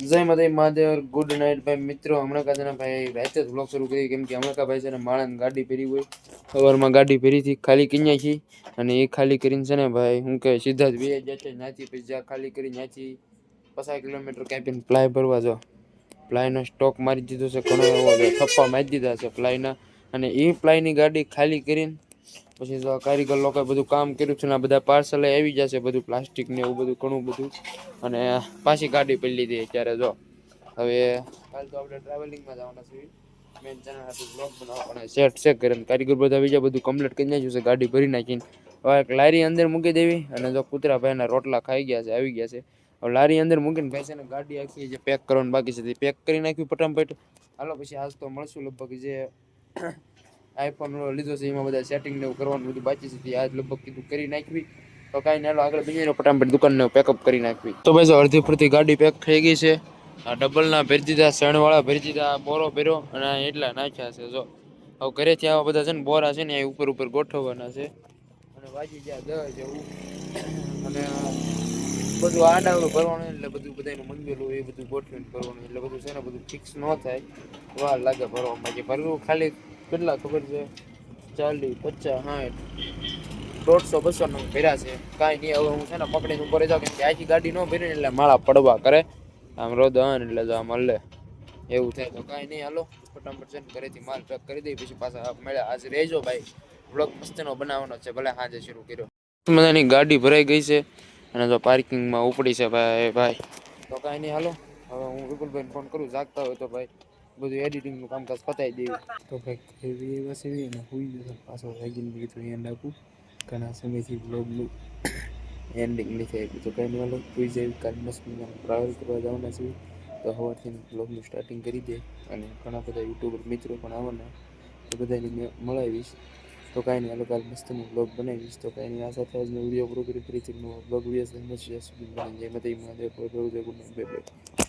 જય માતા Mahadev good night ભાઈ મિત્રો. હમણાં કાજના ભાઈ રાતે જ વ્લોગ શરૂ કરી, કેમ કે હમણાં ભાઈ છે ને માણસ ગાડી ફેરી હોય સવારમાં ગાડી ફેરીથી ખાલી કિન્યા છી અને એ ખાલી કરીને છે ને ભાઈ હું કે સીધા જ વે જશે નાચી પછી ખાલી કરી નાચી 50 કિલોમીટર કેમ્પિંગ પ્લાય ભરવા જો પ્લાયનો સ્ટોક મારી દીધો છે ઘણો એવો થપ્પા મારી દીધા છે પ્લાયના અને એ પ્લાયની ગાડી ખાલી કરીને પછી જો કારીગર લોકોએ બધું કામ કર્યું છે ને બધા પાર્સલ આવી જશે બધું પ્લાસ્ટિક ને એવું બધું ઘણું બધું અને પાછી ગાડી પડી લીધી અત્યારે જો હવે કાલ તો આપણે ટ્રાવેલિંગમાં જવાના છીએ મેન ચેનલ હતું બ્લોગ બનાવવાનો સેટ ચેક કરીને કારીગર બધા બીજા બધું કમ્પ્લીટ કરી નાખ્યું છે ગાડી ભરી નાખીને હવે એક લારી અંદર મૂકી દેવી અને જો કૂતરા ભાઈના રોટલા ખાઈ ગયા છે આવી ગયા છે હવે લારી અંદર મૂકીને ભાઈ છે ને ગાડી આખી જે પેક કરવાનું બાકી છે પેક કરી નાખ્યું ફટાફટ હાલો પછી આજ તો મળશું લગભગ જે આઈફોન લીધો છે એમાં બધા સેટિંગ ને એવું કરવાનું બધું બાકી છે આજ લગભગ કીધું કરી નાખવી તો કાંઈ નહીં આગળ બીજી ફટાફટ દુકાનને પેકઅપ કરી નાખવી તો ભાઈ અડધી ફરતી ગાડી પેક થઈ ગઈ છે આ ડબલના ભરી દીધા શણવાળા ભરી દીધા બોરો ભર્યો અને એટલા નાખ્યા છે જો હવે ઘરેથી આવા બધા છે ને બોરા છે ને એ ઉપર ઉપર ગોઠવવાના છે અને વાજી જ્યાં 10 જેવું અને બધું આડાવડું ભરવાનું એટલે બધું બધાનું મંગેલું એ બધું ગોઠવીને ભરવાનું એટલે બધું છે ને બધું ફિક્સ ન થાય વાર લાગે ભરવામાં જે ભરવું ખાલી કેટલા ખબર છે 40 50 60 150 200 નો ભર્યા છે કાંઈ નહીં હવે હું છે ને પકડીને ઉપર જાઉં કેમ કે આખી ગાડી ન ભરી એટલે માળા પડવા કરે આમ રોદન એટલે જો આમ હલે એવું થાય તો કાંઈ નહીં હાલો ફટાફટ છે ને ઘરેથી માલ પેક કરી દઈ પછી પાછા મળ્યા આજે રહેજો ભાઈ બ્લોગ મસ્તનો બનાવવાનો છે ભલે સાંજે શરૂ કર્યો મજાની ગાડી ભરાઈ ગઈ છે અને જો પાર્કિંગમાં ઉપડી છે ભાઈ તો કાંઈ નહીં હાલો હવે હું વિપુલભાઈને ફોન કરું જાગતા હોય તો ભાઈ બધું એડિટિંગનું કામકાજ પતાવી દેવું તો ભાઈ એવી વસે ને હુઈ ગયો પાછો વાગીને કીધું એન્ડ આપું ઘણા સમયથી બ્લોગનું એન્ડિંગ નથી આપ્યું તો કંઈ નહીં હાલો હુઈ જાય કાલ મસ્ત ટ્રાવેલ કરવા જવાના છે તો સવારથી બ્લોગનું સ્ટાર્ટિંગ કરી દે અને ઘણા બધા યુટ્યુબર મિત્રો પણ આવવાના તો બધાને મેં મળાવીશ તો કાંઈ નહીં હાલો કાલ મસ્તનો બ્લોગ બનાવીશ તો કાંઈ નહીં આ સાથે આજનો વિડીયો પૂરો કરી ફરીથી બ્લોગ વિડીયો મસ્ત જય સુધી જય માતા Mahadev good night bye bye